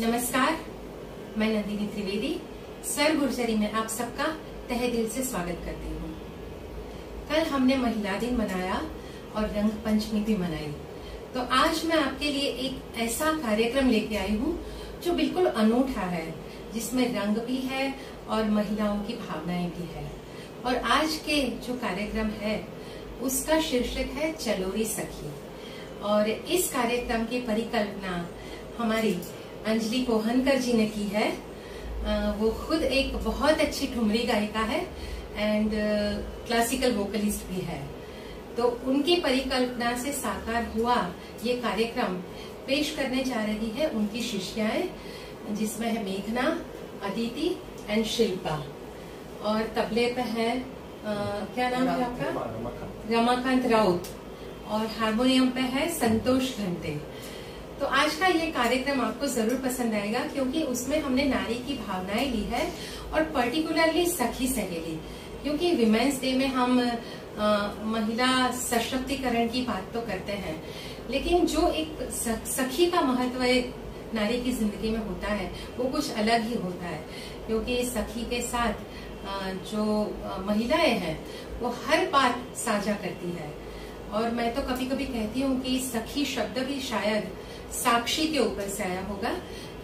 नमस्कार, मैं नंदिनी त्रिवेदी सर गुरचरी में आप सबका तहे दिल से स्वागत करती हूँ। कल हमने महिला दिन मनाया और रंग पंचमी भी मनाई, तो आज मैं आपके लिए एक ऐसा कार्यक्रम लेके आई हूँ जो बिल्कुल अनूठा है, जिसमें रंग भी है और महिलाओं की भावनाएं भी है। और आज के जो कार्यक्रम है उसका शीर्षक है चलो रे सखी। और इस कार्यक्रम की परिकल्पना हमारी अंजलि कोहनकर जी ने की है। वो खुद एक बहुत अच्छी ठुमरी गायिका है एंड क्लासिकल वोकलिस्ट भी है। तो उनकी परिकल्पना से साकार हुआ ये कार्यक्रम पेश करने जा रही है उनकी शिष्याएं, जिसमें है मेघना, अदिति एंड शिल्पा। और तबले पे है क्या नाम है आपका? रमाकांत राउत। और हारमोनियम पे है संतोष घंटे। तो आज का ये कार्यक्रम आपको जरूर पसंद आएगा, क्योंकि उसमें हमने नारी की भावनाएं ली है और पर्टिकुलरली सखी सहेली, क्योंकि विमेंस डे में हम महिला सशक्तिकरण की बात तो करते हैं, लेकिन जो एक सखी का महत्व नारी की जिंदगी में होता है वो कुछ अलग ही होता है। क्योंकि सखी के साथ जो महिलाएं हैं वो हर बात साझा करती है। और मैं तो कभी कभी कहती हूँ कि सखी शब्द भी शायद साक्षी के ऊपर से आया होगा,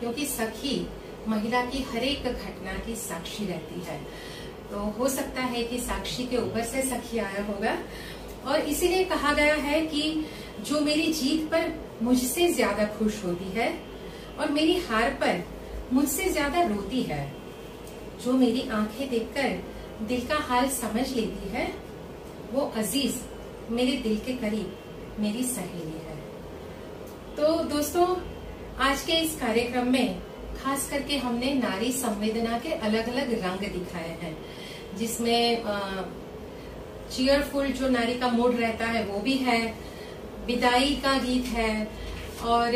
क्योंकि सखी महिला की हर एक घटना की साक्षी रहती है। तो हो सकता है कि साक्षी के ऊपर से सखी आया होगा। और इसीलिए कहा गया है कि जो मेरी जीत पर मुझसे ज्यादा खुश होती है और मेरी हार पर मुझसे ज्यादा रोती है, जो मेरी आंखें देखकर दिल का हाल समझ लेती है, वो अजीज मेरे दिल के करीब मेरी सहेली है। तो दोस्तों, आज के इस कार्यक्रम में खास करके हमने नारी संवेदना के अलग अलग रंग दिखाए हैं, जिसमें चीयरफुल जो नारी का मूड रहता है वो भी है, विदाई का गीत है और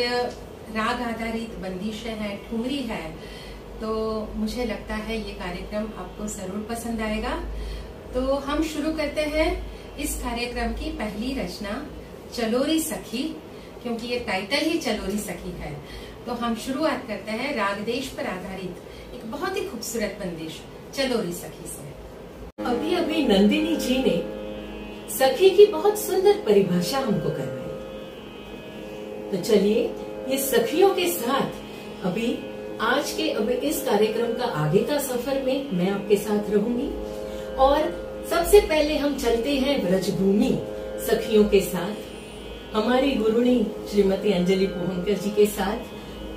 राग आधारित बंदिशें हैं, ठुमरी है। तो मुझे लगता है ये कार्यक्रम आपको जरूर पसंद आएगा। तो हम शुरू करते हैं इस कार्यक्रम की पहली रचना चलो रे सखी, क्योंकि ये टाइटल ही चलो रे सखी है। तो हम शुरुआत करते हैं रागदेश पर आधारित एक बहुत ही खूबसूरत बंदिश चलो रे सखी से। अभी अभी नंदिनी जी ने सखी की बहुत सुंदर परिभाषा हमको करवाई। तो चलिए ये सखियों के साथ अभी इस कार्यक्रम का आगे का सफर में मैं आपके साथ रहूंगी। और सबसे पहले हम चलते हैं ब्रजभूमि सखियों के साथ, हमारी गुरुणी श्रीमती अंजलि कोहनकर जी के साथ।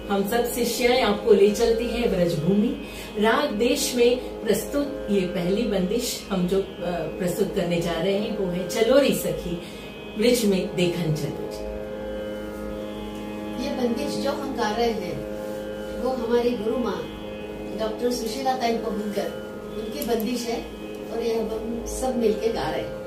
हम सब शिष्याएं आपको ले चलती हैं ब्रजभूमि राग देश में प्रस्तुत ये पहली बंदिश हम जो प्रस्तुत करने जा रहे हैं वो है चलो रे सखी ब्रिज में देखन चलो। ये बंदिश जो हम गा रहे हैं वो हमारी गुरु माँ डॉक्टर सुशीला ताई कोहनकर उनकी बंदिश है, और ये हम सब मिलके गा रहे हैं।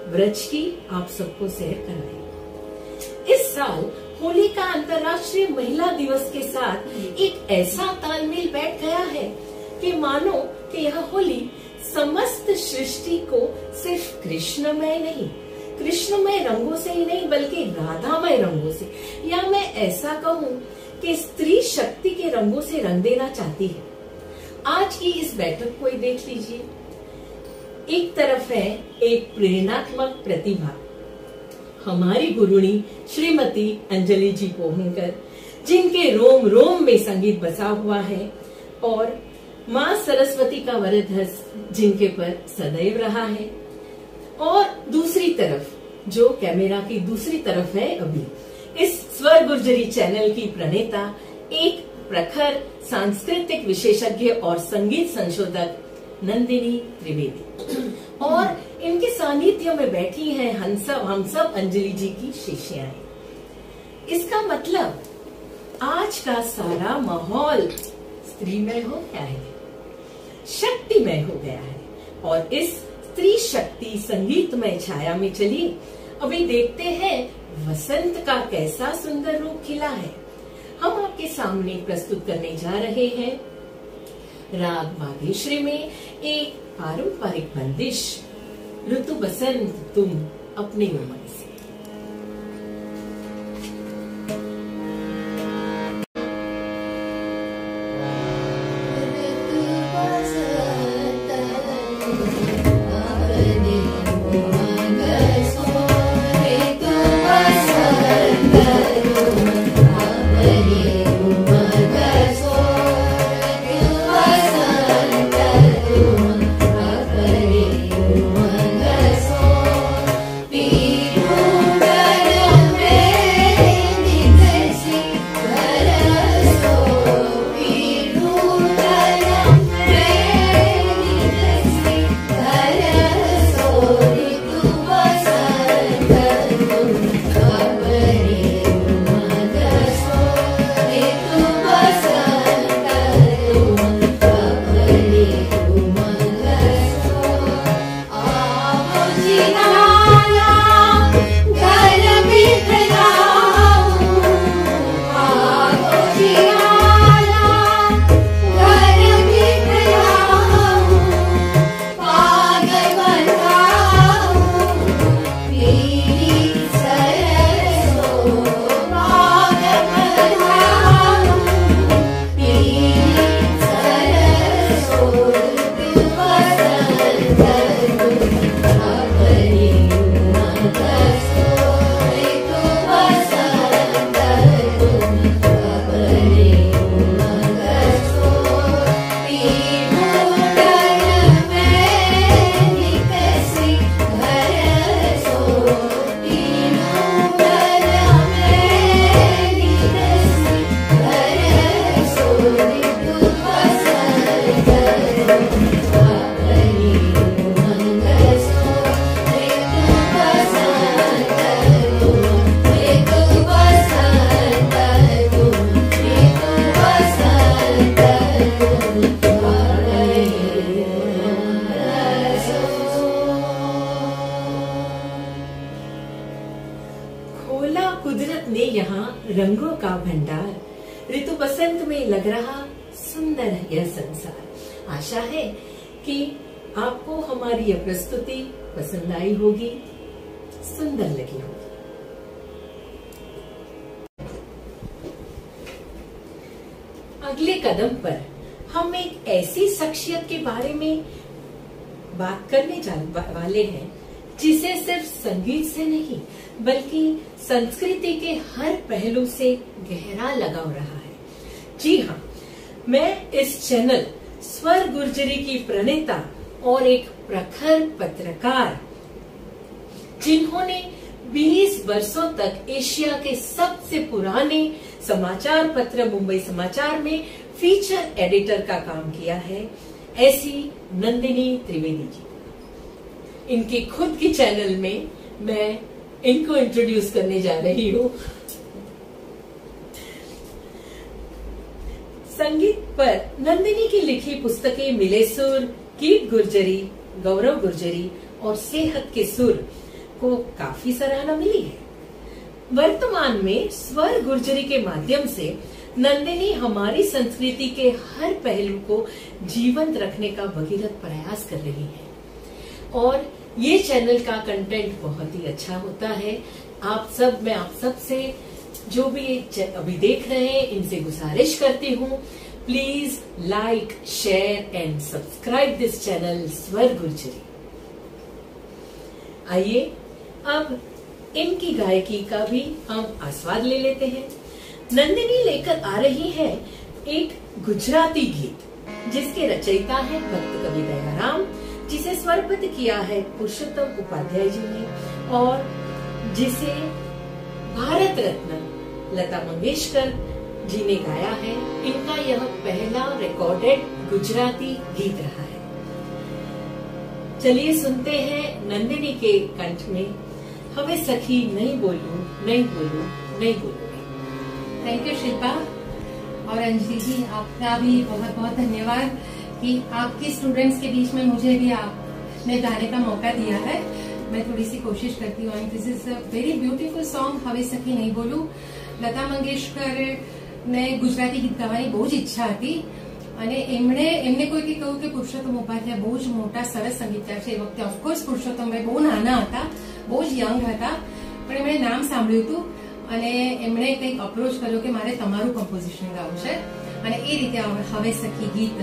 व्रज की आप सबको शेयर कराई। इस साल होली का अंतर्राष्ट्रीय महिला दिवस के साथ एक ऐसा तालमेल बैठ गया है कि मानो कि यह होली समस्त सृष्टि को सिर्फ कृष्णमय नहीं, कृष्णमय रंगों से ही नहीं बल्कि राधामय रंगों से, या मैं ऐसा कहूँ कि स्त्री शक्ति के रंगों से रंग देना चाहती है। आज की इस बैठक को देख लीजिए। एक तरफ है एक प्रेरणात्मक प्रतिभा, हमारी गुरुणी श्रीमती अंजलि जी पोहनकर, जिनके रोम रोम में संगीत बसा हुआ है, और माँ सरस्वती का वरदहस्त जिनके पर सदैव रहा है। और दूसरी तरफ जो कैमरा की दूसरी तरफ है, अभी इस स्वर गुर्जरी चैनल की प्रणेता, एक प्रखर सांस्कृतिक विशेषज्ञ और संगीत संशोधक नंदिनी त्रिवेदी, और इनके सानिध्य में बैठी हैं हम सब अंजलि जी की शिष्याएं। इसका मतलब आज का सारा माहौल स्त्रीमय हो गया है, शक्तिमय हो गया है, और इस स्त्री शक्ति संगीतमय छाया में चलिए अभी देखते हैं वसंत का कैसा सुंदर रूप खिला है। हम आपके सामने प्रस्तुत करने जा रहे हैं राग बागेश्वरी में एक पारंपरिक बंदिश, ऋतु बसंत तुम अपनी उमंग से। रंगों का भंडार, ऋतु बसंत में लग रहा सुंदर है यह संसार। आशा है कि आपको हमारी यह प्रस्तुति पसंद आई होगी, सुंदर लगी होगी। अगले कदम पर हम एक ऐसी शख्सियत के बारे में बात करने वाले हैं जिसे सिर्फ संगीत से नहीं बल्कि संस्कृति के हर पहलू से गहरा लगाव रहा है। जी हाँ, मैं इस चैनल स्वर गुर्जरी की प्रणेता और एक प्रखर पत्रकार, जिन्होंने 20 वर्षों तक एशिया के सबसे पुराने समाचार पत्र मुंबई समाचार में फीचर एडिटर का काम किया है, ऐसी नंदिनी त्रिवेदी जी। इनकी खुद की चैनल में मैं इनको इंट्रोड्यूस करने जा रही हूँ। संगीत पर नंदिनी की लिखी पुस्तकें मिले सुर, गीत गुर्जरी, गौरव गुर्जरी और सेहत के सुर को काफी सराहना मिली है। वर्तमान में स्वर गुर्जरी के माध्यम से नंदिनी हमारी संस्कृति के हर पहलू को जीवंत रखने का भगीरथ प्रयास कर रही है और ये चैनल का कंटेंट बहुत ही अच्छा होता है। मैं आप सब से जो भी अभी देख रहे हैं इनसे गुजारिश करती हूँ, please like, share and subscribe this channel स्वर गुर्जरी। आइए अब इनकी गायकी का भी हम आस्वाद ले लेते हैं। नंदिनी लेकर आ रही है एक गुजराती गीत जिसके रचयिता है भक्त कवि दयाराम, जिसे स्वरबद्ध किया है पुरुषोत्तम उपाध्याय जी ने और जिसे भारत रत्न लता मंगेशकर जी ने गाया है। इनका यह पहला रिकॉर्डेड गुजराती गीत रहा है। चलिए सुनते हैं नंदिनी के कंठ में हमें सखी नहीं बोलूं, नहीं बोलूं, नहीं बोलूं। थैंक यू शिल्पा और अंजलि जी, आपका भी बहुत बहुत धन्यवाद कि आपके स्टूडेंट्स के बीच में मुझे भी आपने गाने का मौका दिया है। मैं थोड़ी सी कोशिश करती हूँ। This is a very beautiful song, હવે સખી નહીં બોલું। લતા મંગેશકર ને ગુજરાતી ગીત ગાવાની બહુ જ ઈચ્છા હતી અને એમને કોઈકે કહ્યું કે પુરુષોત્તમ ઉપાધ્યાય બહુ જ મોટા સરસ સંગીતકાર છે। એ વખતે ઓફકોર્સ પુરુષોત્તમભાઈ બહુ નાના હતા, બહુ જ યંગ હતા, પણ એમણે નામ સાંભળ્યું હતું અને એમણે કંઈક અપ્રોચ કર્યો કે મારે તમારું કમ્પોઝિશન ગાવું છે અને એ રીતે હવે સખી ગીત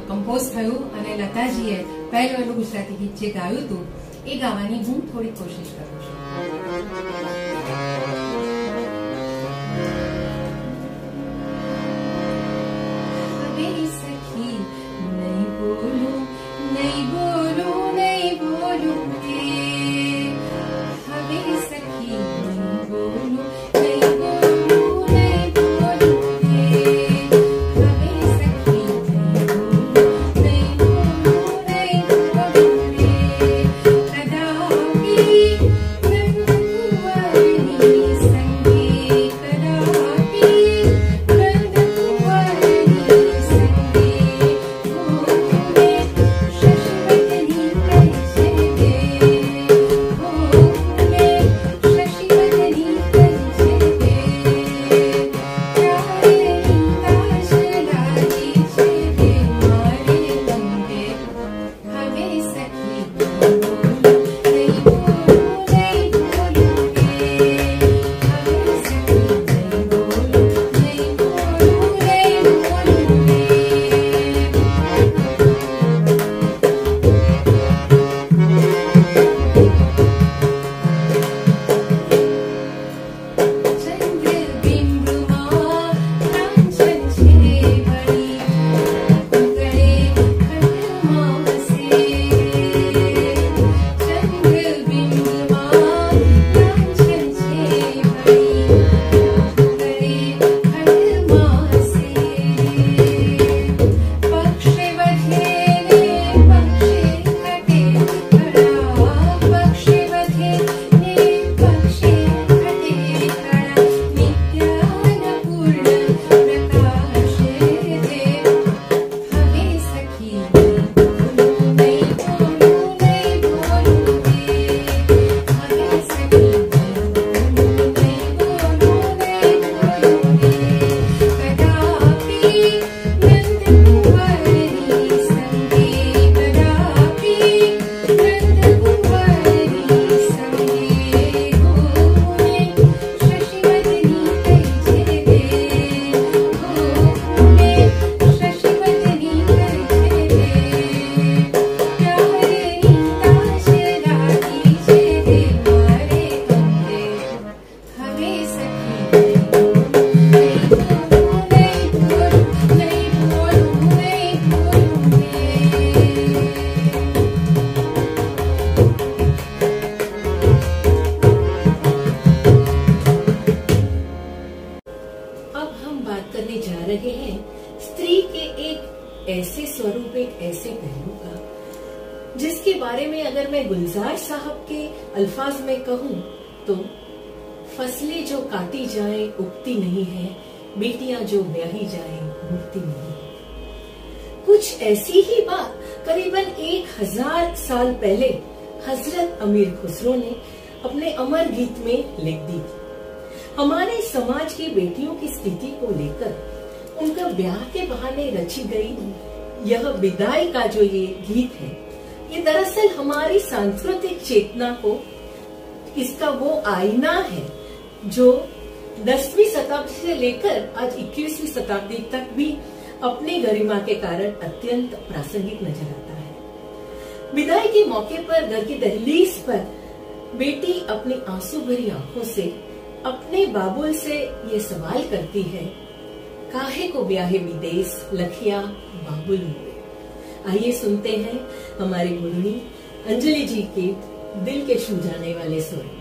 કમ્પોઝ થયું અને લતાજીએ પહેલું ગુજરાતી ગીત જે ગાયું હતું એ ગાવાની હું થોડી કોશિશ કરું છું। હવે સખી નહીં બોલું, નહીં બોલું, નહીં બોલું કે હવે સખી નહીં બોલું, નહીં બોલું, નહીં બોલું કે હવે સખી નહીં બોલું, નહીં બોલું, નહીં બોલું કે કદાપી નંદકુંવરની સંગે, કદાપી નંદકુંવરની સંગે ભૂલે શશિવદની પરિચય દે, ભૂલે શશિવદની પરિચય દે, ત્યારે તાશ લાગી છે દે મારે અંગે હવે સખી નહીં બોલું, નહીં બોલું, નહીં બોલું કે હવે સખી નહીં બોલું, નહીં બોલું, નહીં બોલું કે ચંદ્રબિંબમાં કાંચન છે વળી, ગળે ખડમાં વસે, ચંદ્રબિંબમાં કાંચન છે વળી, ગળે ખડમાં વસે, પક્ષે વધે ને પક્ષે ઘટે કળા, પક્ષે વધે ને પક્ષે ઘટે કળા, નિત્યાનપૂર્ણ પ્રકાશે દે હવે સખી નહીં બોલું, નહીં બોલું, નહીં બોલું કે હવે સખી નહીં બોલું, નહીં બોલું, નહીં બોલું કે કદાપી નંદકુંવરની સંગે, કદાપી નંદકુંવરની સંગે ભૂલે શશિવદની પરિચય દે, ભૂલે શશિવદની પરિચય દે, પ્યારની તાશ લાગી છે દે મારે અંગે હવે સખી નહીં બોલું, નહીં બોલું, નહીં બોલું, નહીં બોલું, નહીં બોલું કે अब हम बात करने जा रहे हैं स्त्री के एक ऐसे स्वरूप, एक ऐसे पहलू का जिसके बारे में अगर मैं गुलजार साहब के अल्फाज में कहूँ तो फसलें जो काटी जाए उगती नहीं है, बेटियां जो ब्याही जाए उगती नहीं है। कुछ ऐसी ही बात करीबन 1000 साल पहले हजरत अमीर खुसरो ने अपने अमर गीत में लिख दी थी। हमारे समाज की बेटियों की स्थिति को लेकर उनका ब्याह के बहाने रची गई यह विदाई का जो ये गीत है, ये दरअसल हमारी सांस्कृतिक चेतना को, इसका वो आईना है जो 10वीं शताब्दी से लेकर आज 21वीं शताब्दी तक भी अपनी गरिमा के कारण अत्यंत प्रासंगिक नजर आता है। विदाई के मौके पर घर की दहलीज पर बेटी अपनी आंसू भरी आंखों से अपने बाबुल से ये सवाल करती है, काहे को ब्याहे विदेश लखिया बाबुल हुए। आइए सुनते हैं हमारी गुरुनी अंजलि जी के दिल के छू जाने वाले स्वर।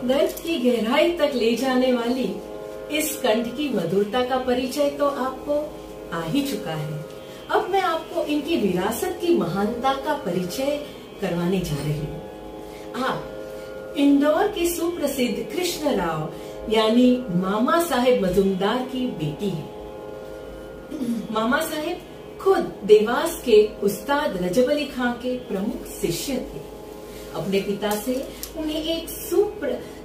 दर्द की गहराई तक ले जाने वाली इस कंठ की मधुरता का परिचय तो आपको आ ही चुका है। अब मैं आपको इनकी विरासत की महानता का परिचय करवाने जा रही हूँ। आप इंदौर के सुप्रसिद्ध कृष्ण राव यानी मामा साहेब मजुमदार की बेटी है। मामा साहेब खुद देवास के उस्ताद रजब अली खां के प्रमुख शिष्य थे। अपने पिता से उन्हें एक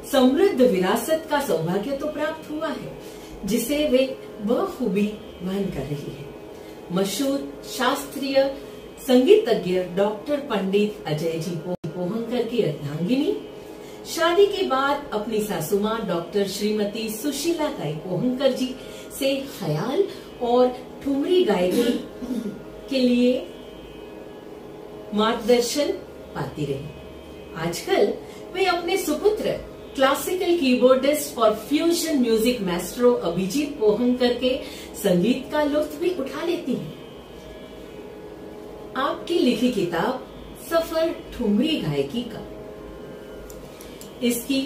समृद्ध विरासत का सौभाग्य तो प्राप्त हुआ है, जिसे वे बखूबी वहन कर रही है। मशहूर शास्त्रीय संगीतज्ञ डॉक्टर पंडित अजय जी पोहंकर की अर्धांगिनी शादी के बाद अपनी सासू माँ डॉक्टर श्रीमती सुशीला ताई पोहंकर जी से ख्याल और ठुमरी गायकी के लिए मार्गदर्शन पाती रही। आजकल वे अपने सुपुत्र क्लासिकल कीबोर्डिस्ट और फ्यूजन म्यूजिक मास्ट्रो अभिजीत पोहंकर के संगीत का लुत्फ भी उठा लेती हैं। आपकी लिखी किताब सफर ठुमरी गायकी का, इसकी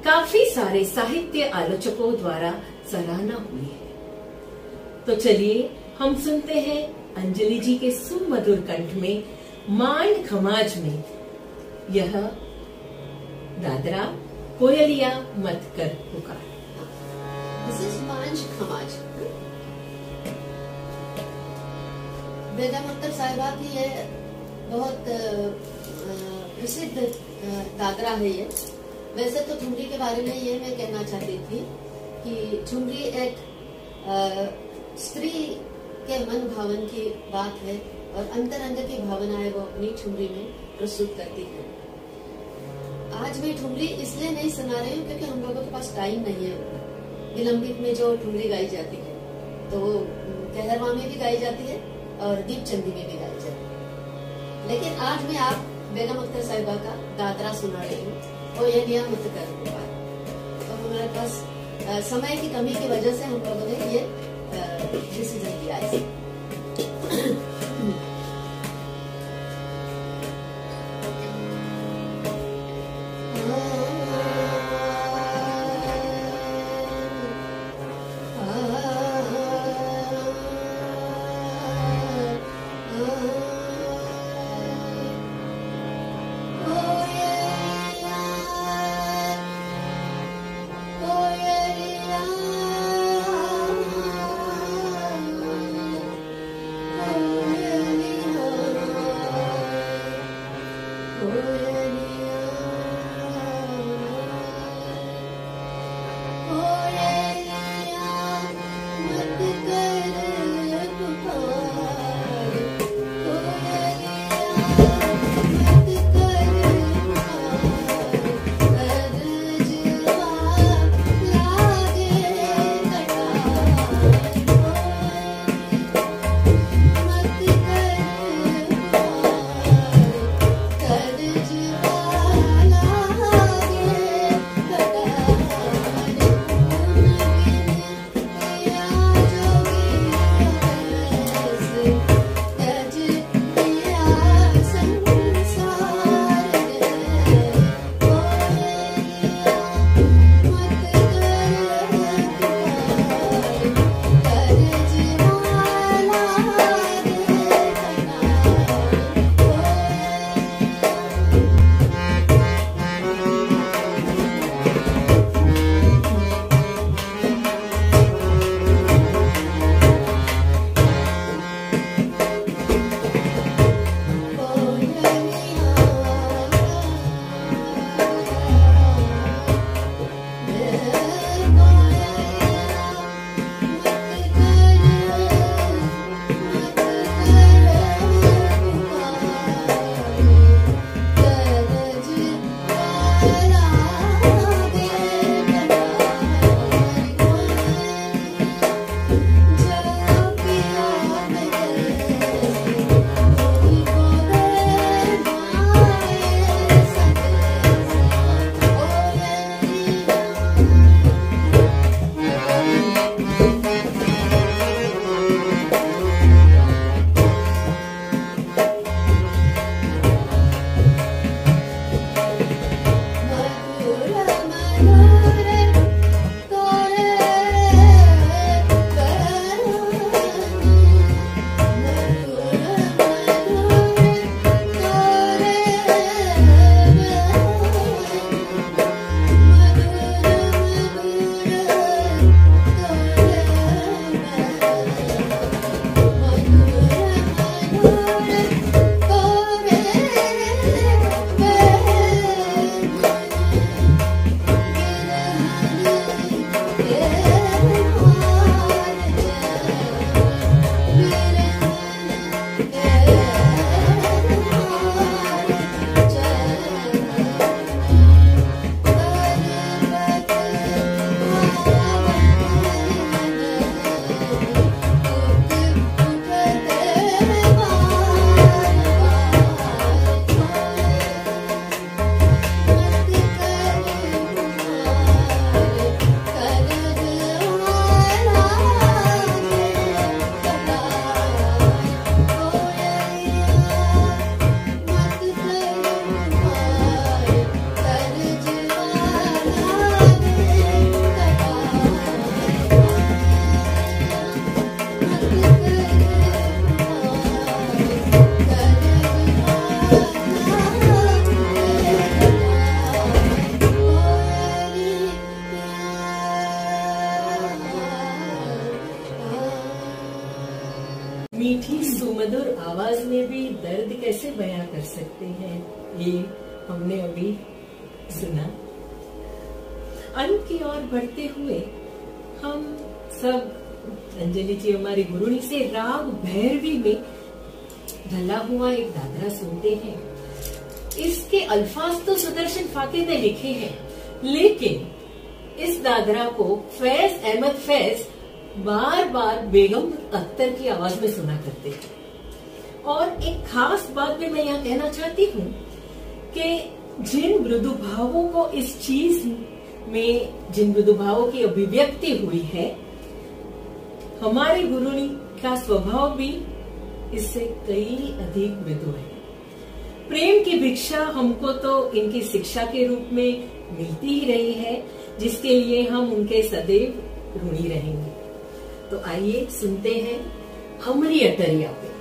काफी सारे साहित्य आलोचकों द्वारा सराहना हुई है। तो चलिए हम सुनते हैं अंजलि जी के सुमधुर कंठ में मांड खमाज में यह दादरा कोयलिया मत कर पुकार। दिस इज मांड खमाज। बेगम अख्तर साहिबा की ये बहुत प्रसिद्ध दादरा है ये। वैसे तो ठुमरी के बारे में ये मैं कहना चाहती थी कि ठुमरी एक स्त्री के मन भावन की बात है और अंतरंग की भावनाएं वो अपनी ठुमरी में प्रस्तुत करती है। आज मैं ठुमरी इसलिए नहीं सुना रही हूँ क्योंकि हम लोगों के पास टाइम नहीं है। विलंबित में जो ठुमरी गाई जाती है तो वो कहरवा में भी गाई जाती है और दीपचंदी में भी गाई जाती है। लेकिन आज मैं आप बेगम अख्तर साहिबा का दादरा सुना रही हूँ, वो ये नियम मत कर तो हमारे पास समय की कमी की वजह से हम लोगों ने ये डिसीजन लिया है। Did you सुमधुर आवाज में भी दर्द कैसे बयां कर सकते हैं, ये हमने अभी सुना। अंत की ओर बढ़ते हुए हम सब अंजलि जी हमारी गुरुनी से राग भैरवी में ढला हुआ एक दादरा सुनते हैं। इसके अल्फाज तो सुदर्शन फाके ने लिखे हैं, लेकिन इस दादरा को फैज अहमद फैज बार बार बेगम अख्तर की आवाज में सुना करते थे। और एक खास बात भी मैं यहाँ कहना चाहती हूँ कि जिन मृदु भावों को इस चीज में, जिन मृदु भावों की अभिव्यक्ति हुई है, हमारे गुरुनी का स्वभाव भी इससे कई अधिक मृदु है। प्रेम की भिक्षा हमको तो इनकी शिक्षा के रूप में मिलती ही रही है, जिसके लिए हम उनके सदैव ऋणी रहेंगे। तो आइए सुनते हैं हमरी अटरिया पे।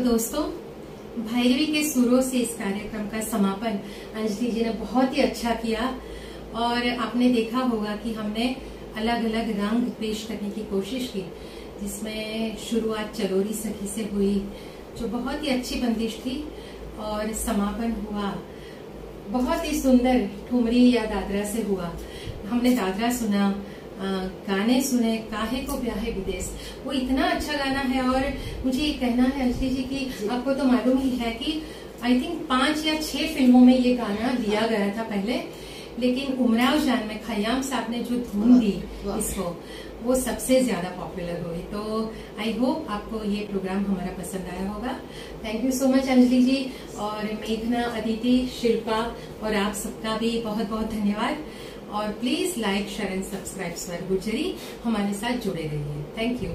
दोस्तों, भैरवी के सुरों से इस कार्यक्रम का समापन अंजलि जी ने बहुत ही अच्छा किया और आपने देखा होगा कि हमने अलग अलग रंग पेश करने की कोशिश की, जिसमें शुरुआत चलोरी सखी से हुई जो बहुत ही अच्छी बंदिश थी और समापन हुआ बहुत ही सुंदर ठुमरी या दादरा से हुआ। हमने दादरा सुना, गाने सुने, काहे को ब्याहे विदेश, वो इतना अच्छा गाना है। और मुझे ये कहना है अंजलि जी की आपको तो मालूम ही है कि आई थिंक 5 या 6 फिल्मों में ये गाना दिया गया था पहले, लेकिन उमराव जान में खयाम साहब ने जो धुन दी इसको, वो सबसे ज्यादा पॉपुलर हुई। तो आई होप आपको ये प्रोग्राम हमारा पसंद आया होगा। Thank you so much Anjali ji, और मेघना, अदिति, शिल्पा और आप सबका भी बहुत बहुत धन्यवाद। और please like, share and subscribe स्वर गुर्जरी, हमारे साथ जुड़े रहिए। Thank you.